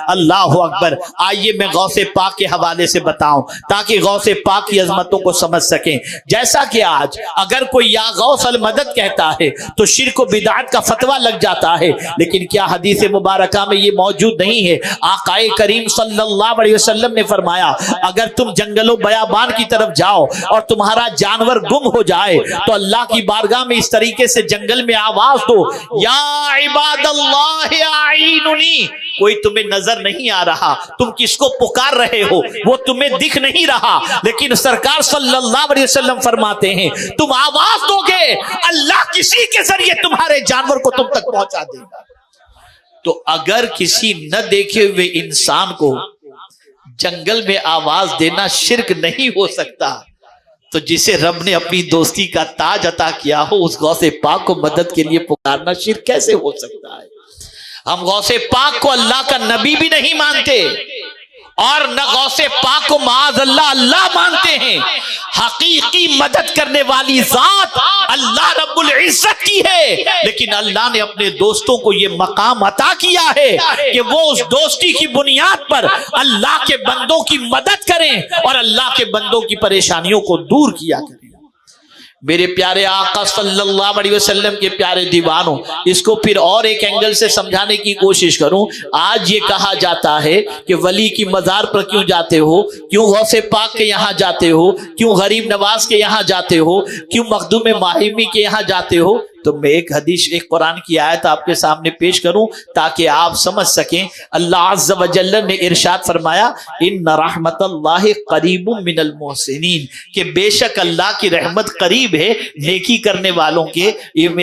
اللہ اکبر۔ آئیے میں غوث پاک کے حوالے سے بتاؤں تاکہ غوث پاک کی عظمتوں کو سمجھ سکیں۔ جیسا کہ آج اگر کوئی یا غوث المدد کہتا ہے تو شرک و بدعت کا فتویٰ لگ جاتا ہے، لیکن کیا حدیث مبارکہ میں یہ موجود نہیں ہے؟ آقا کریم صلی اللہ علیہ وسلم نے فرمایا اگر تم جنگل و بیابان کی طرف جاؤ اور تمہارا جانور گم ہو جائے تو اللہ کی بارگاہ میں اس طریقے سے جنگل میں آواز دو، یا عباد اللہ اعیننی، کوئی تمہیں نظر نہیں آ رہا، تم کس کو پکار رہے ہو وہ تمہیں دکھ نہیں رہا، لیکن سرکار صلی اللہ علیہ وسلم فرماتے ہیں تم آواز دو گے اللہ کسی کے ذریعے تمہارے جانور کو تم تک پہنچا دے گا۔ تو اگر کسی نہ دیکھے ہوئے انسان کو جنگل میں آواز دینا شرک نہیں ہو سکتا، تو جسے رب نے اپنی دوستی کا تاج عطا کیا ہو اس غوث پاک کو مدد کے لیے پکارنا شرک کیسے ہو سکتا ہے؟ ہم غوث پاک کو اللہ کا نبی بھی نہیں مانتے اور نہ غوث پاک کو معاذ اللہ اللہ مانتے ہیں۔ حقیقی مدد کرنے والی ذات اللہ رب العزت کی ہے، لیکن اللہ نے اپنے دوستوں کو یہ مقام عطا کیا ہے کہ وہ اس دوستی کی بنیاد پر اللہ کے بندوں کی مدد کریں اور اللہ کے بندوں کی پریشانیوں کو دور کیا کریں۔ میرے پیارے آقا صلی اللہ علیہ وسلم کے پیارے دیوانوں، اس کو پھر اور ایک اینگل سے سمجھانے کی کوشش کروں۔ آج یہ کہا جاتا ہے کہ ولی کی مزار پر کیوں جاتے ہو، کیوں غوث پاک کے یہاں جاتے ہو، کیوں غریب نواز کے یہاں جاتے ہو، کیوں مخدوم ماہمی کے یہاں جاتے ہو؟ تو میں ایک حدیث ایک قرآن کی آیت آپ کے سامنے پیش کروں تاکہ آپ سمجھ سکیں۔ اللہ عز و جل نے ارشاد فرمایا ان رحمت اللہ قریب من المحسنین، کہ بے شک اللہ کی رحمت قریب ہے نیکی کرنے والوں کے،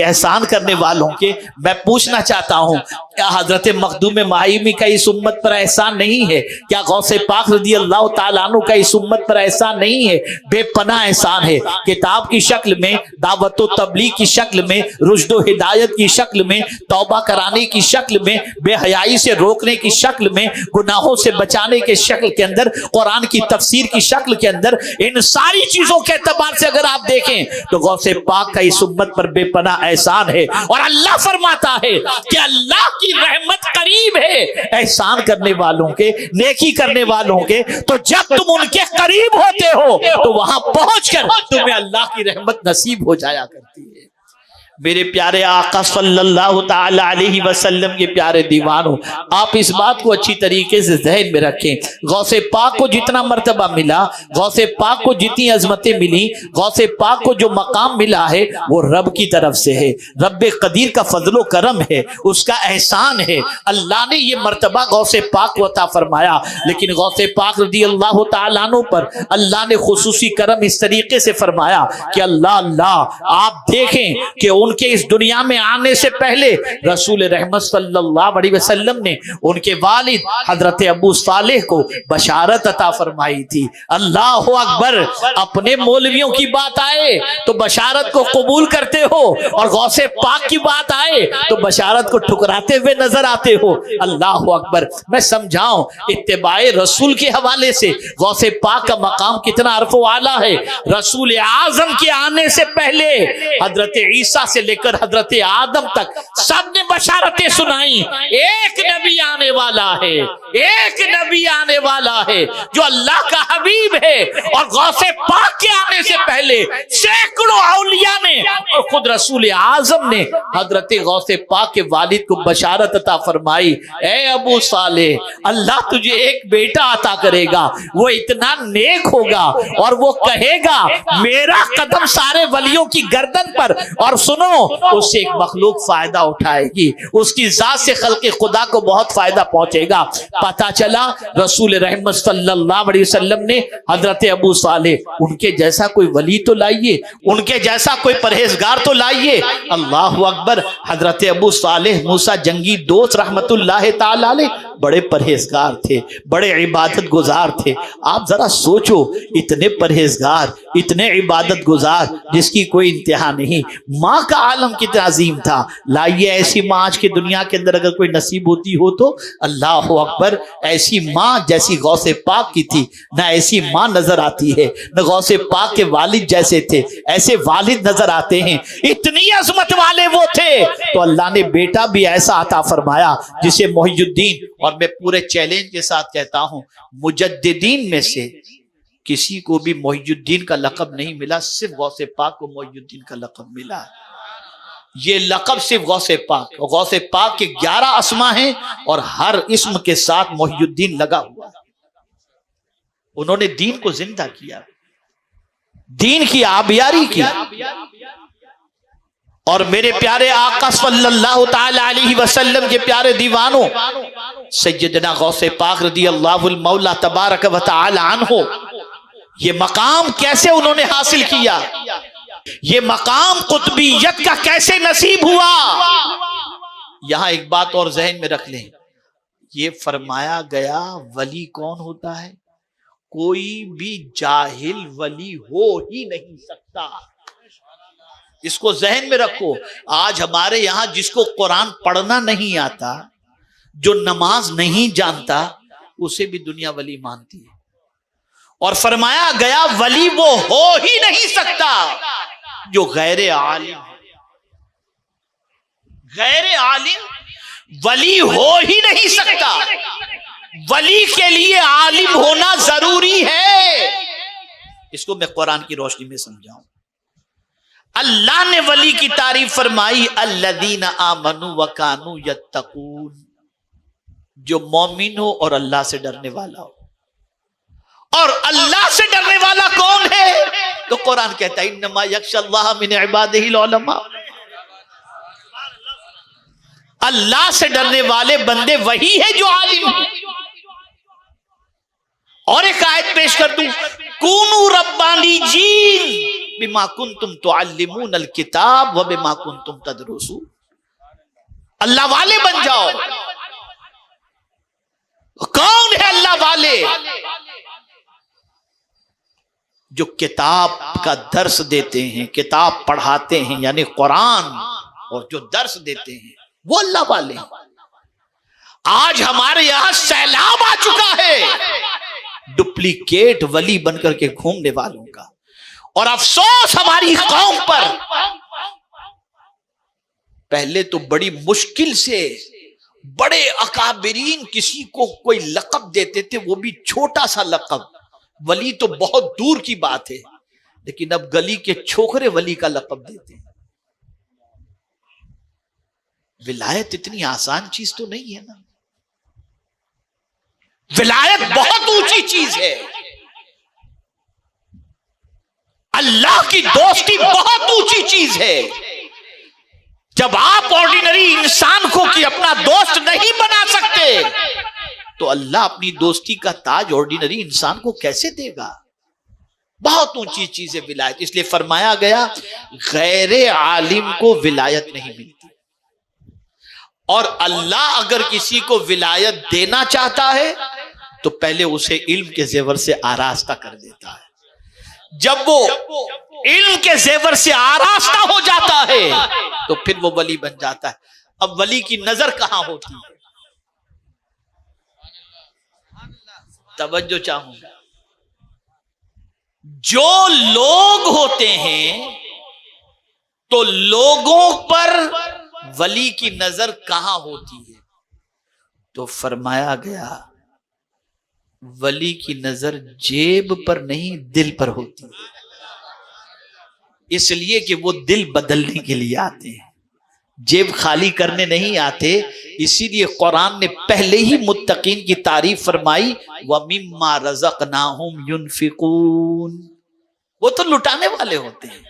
احسان کرنے والوں کے۔ میں پوچھنا چاہتا ہوں کیا حضرت مخدوم ماہمی کا اس امت پر احسان نہیں ہے؟ کیا غوث پاک رضی اللہ تعالیٰ عنہ کا اس امت پر احسان نہیں ہے؟ بے پناہ احسان ہے، کتاب کی شکل میں، دعوت و تبلیغ کی شکل میں، رشد و ہدایت کی شکل میں، توبہ کرانے کی شکل میں، بے حیائی سے روکنے کی شکل میں، گناہوں سے بچانے کے شکل کے اندر، قرآن کی تفسیر کی شکل کے اندر، ان ساری چیزوں کے اعتبار سے اگر آپ دیکھیں تو غوث پاک کا اس امت پر بے پناہ احسان ہے۔ اور اللہ فرماتا ہے کہ اللہ کی رحمت قریب ہے احسان کرنے والوں کے، نیکی کرنے والوں کے۔ تو جب تم ان کے قریب ہوتے ہو تو وہاں پہنچ کر تمہیں اللہ کی رحمت نصیب ہو جایا کرتی ہے۔ میرے پیارے آقا صلی اللہ تعالی علیہ وسلم کے پیارے دیوانوں، آپ اس بات کو اچھی طریقے سے ذہن میں رکھیں۔ غوث پاک کو جتنا مرتبہ ملا، غوث پاک کو جتنی عظمتیں ملی، غوث پاک کو جو مقام ملا ہے وہ رب کی طرف سے ہے، رب قدیر کا فضل و کرم ہے، اس کا احسان ہے۔ اللہ نے یہ مرتبہ غوث پاک کو عطا فرمایا، لیکن غوث پاک رضی اللہ تعالیٰ عنہ پر اللہ نے خصوصی کرم اس طریقے سے فرمایا کہ اللہ آپ دیکھیں کہ ان کے اس دنیا میں آنے سے پہلے رسول رحمت صلی اللہ علیہ وسلم نے ان کے والد حضرت ابو صالح کو بشارت عطا فرمائی تھی۔ اللہ اکبر، اپنے مولویوں کی بات آئے تو بشارت کو قبول کرتے ہو، اور غوث پاک کی بات آئے تو بشارت کو ٹھکراتے ہوئے نظر آتے ہو۔ اللہ اکبر، میں سمجھاؤں اتباع رسول کے حوالے سے غوث پاک کا مقام کتنا عرف و اعلیٰ ہے۔ رسول اعظم کے آنے سے پہلے حضرت عیسیٰ سے لے کر حضرت آدم تک سب نے بشارتیں سنائی، ایک نبی آنے والا ہے، ایک نبی آنے والا ہے جو اللہ کا حبیب ہے۔ اور غوث پاک کے آنے سے پہلے سینکڑوں اولیاء نے اور خود رسول اعظم نے حضرت غوث پاک کے والد کو بشارت عطا فرمائی، اے ابو صالح، اللہ تجھے ایک بیٹا عطا کرے گا، وہ اتنا نیک ہوگا اور وہ کہے گا میرا قدم سارے ولیوں کی گردن پر، اور سنو اس سے ایک مخلوق فائدہ اٹھائے گی، اس کی ذات سے خلق خدا کو بہت فائدہ پہنچے گا۔ پتہ چلا رسول رحمت صلی اللہ علیہ وسلم نے حضرت ابو صالح، ان کے جیسا کوئی ولی تو لائیے، ان کے جیسا کوئی پرہیزگار تو لائیے۔ اللہ اکبر، حضرت ابو صالح موسیٰ جنگی دوست رحمت اللہ تعالی علیہ بڑے پرہیزگار تھے، بڑے عبادت گزار تھے۔ آپ ذرا سوچو، اتنے پرہیزگار، اتنے عبادت گزار جس کی کوئی انتہا نہیں۔ ماں کا کا عالم کتنا عظیم تھا. لائیے ایسی ماں آج کی دنیا کے اندر اگر کوئی نصیب ہوتی ہو تو اللہ اکبر. ایسی ماں جیسی غوث پاک کی تھی نہ ایسی ماں نظر آتی ہے، نہ غوث پاک کے والد جیسے تھے ایسے والد نظر آتے ہیں. اتنی عظمت والے وہ تھے تو اللہ نے بیٹا بھی ایسا عطا فرمایا جسے محی الدین، اور میں پورے چیلنج کے ساتھ کہتا ہوں مجددین میں سے کسی کو بھی محی الدین کا لقب نہیں ملا، صرف غوث پاک کو محی الدین کا لقب ملا. یہ لقب صرف غوث پاک، غوث پاک کے 11 اسما ہیں اور ہر اسم کے ساتھ محی الدین لگا ہوا. انہوں نے دین کو زندہ کیا، دین کی آبیاری کی. اور میرے پیارے آقا صلی اللہ تعالی علیہ وسلم کے پیارے دیوانوں، سیدنا غوث پاک رضی اللہ المولا تبارک و تعالی عنہ، یہ مقام کیسے انہوں نے حاصل کیا، یہ مقام قطبیت کا کیسے نصیب ہوا. یہاں ایک بات اور ذہن میں رکھ لیں، یہ فرمایا گیا ولی کون ہوتا ہے؟ کوئی بھی جاہل ولی ہو ہی نہیں سکتا. اس کو ذہن میں رکھو. آج ہمارے یہاں جس کو قرآن پڑھنا نہیں آتا، جو نماز نہیں جانتا، اسے بھی دنیا ولی مانتی ہے. اور فرمایا گیا ولی وہ ہو ہی نہیں سکتا جو غیر عالم ہے. غیر عالم ولی ہو ہی نہیں سکتا. ولی کے لیے عالم ہونا ضروری ہے. اس کو میں قرآن کی روشنی میں سمجھاؤں. اللہ نے ولی کی تعریف فرمائی الذین آمنوا وکانوا یتقون، جو مومن ہو اور اللہ سے ڈرنے والا ہو. اور اللہ سے ڈرنے والا کون ہے؟ تو قرآن کہتا ہے انما یخشی اللہ من عبادہ العلماء. اللہ سے ڈرنے والے بندے وہی ہیں جو عالم ہیں. اور ایک آیت پیش کر دوں، کونوا ربانیین بما کنتم تعلمون الکتاب وبما کنتم تدرسون. اللہ والے بن جاؤ. کون ہے اللہ والے؟ جو کتاب کا درس دیتے ہیں، کتاب پڑھاتے ہیں، یعنی قرآن، اور جو درس دیتے ہیں وہ اللہ والے ہیں. آج ہمارے یہاں سیلاب آ چکا ہے ڈپلیکیٹ ولی بن کر کے گھومنے والوں کا. اور افسوس ہماری قوم پر، پہلے تو بڑی مشکل سے بڑے اکابرین کسی کو کوئی لقب دیتے تھے، وہ بھی چھوٹا سا لقب. ولی تو بہت دور کی بات ہے، لیکن اب گلی کے چھوکرے ولی کا لقب دیتے ہیں. ولایت اتنی آسان چیز تو نہیں ہے نا. ولایت بہت اونچی چیز ہے. اللہ کی دوستی بہت اونچی چیز ہے. جب آپ آرڈینری انسان کو کہ اپنا دوست نہیں بنا سکتے تو اللہ اپنی دوستی کا تاج آرڈینری انسان کو کیسے دے گا؟ بہت اونچی چیز ہے ولایت. اس لیے فرمایا گیا غیر عالم کو ولایت نہیں ملتی. اور اللہ اگر کسی کو ولایت دینا چاہتا ہے تو پہلے اسے علم کے زیور سے آراستہ کر دیتا ہے. جب وہ علم کے زیور سے آراستہ ہو جاتا ہے تو پھر وہ ولی بن جاتا ہے. اب ولی کی نظر کہاں ہوتی ہے؟ توجہ چاہوں گا. جو لوگ ہوتے ہیں تو لوگوں پر ولی کی نظر کہاں ہوتی ہے؟ تو فرمایا گیا ولی کی نظر جیب پر نہیں دل پر ہوتی ہے. اس لیے کہ وہ دل بدلنے کے لیے آتے ہیں، جیب خالی کرنے نہیں آتے. اسی لیے قرآن نے پہلے ہی متقین کی تعریف فرمائی وَمِمَّا رَزَقْنَاهُمْ يُنْفِقُونَ. وہ تو لٹانے والے ہوتے ہیں.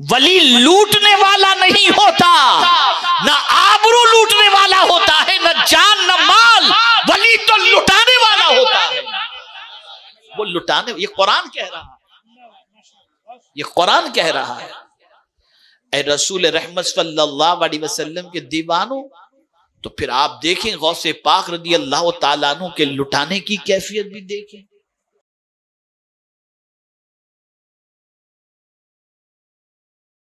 ولی لوٹنے والا نہیں ہوتا، نہ آبرو لوٹنے والا ہوتا ہے، نہ جان نہ مال. ولی تو لٹانے والا ہوتا ہے. وہ لٹانے، یہ قرآن کہہ رہا ہے، یہ قرآن کہہ رہا ہے. اے رسول رحمت صلی اللہ علیہ وسلم کے دیوانوں، تو پھر آپ دیکھیں غوث پاک رضی اللہ تعالیٰ عنہ کے لٹانے کی کیفیت بھی دیکھیں.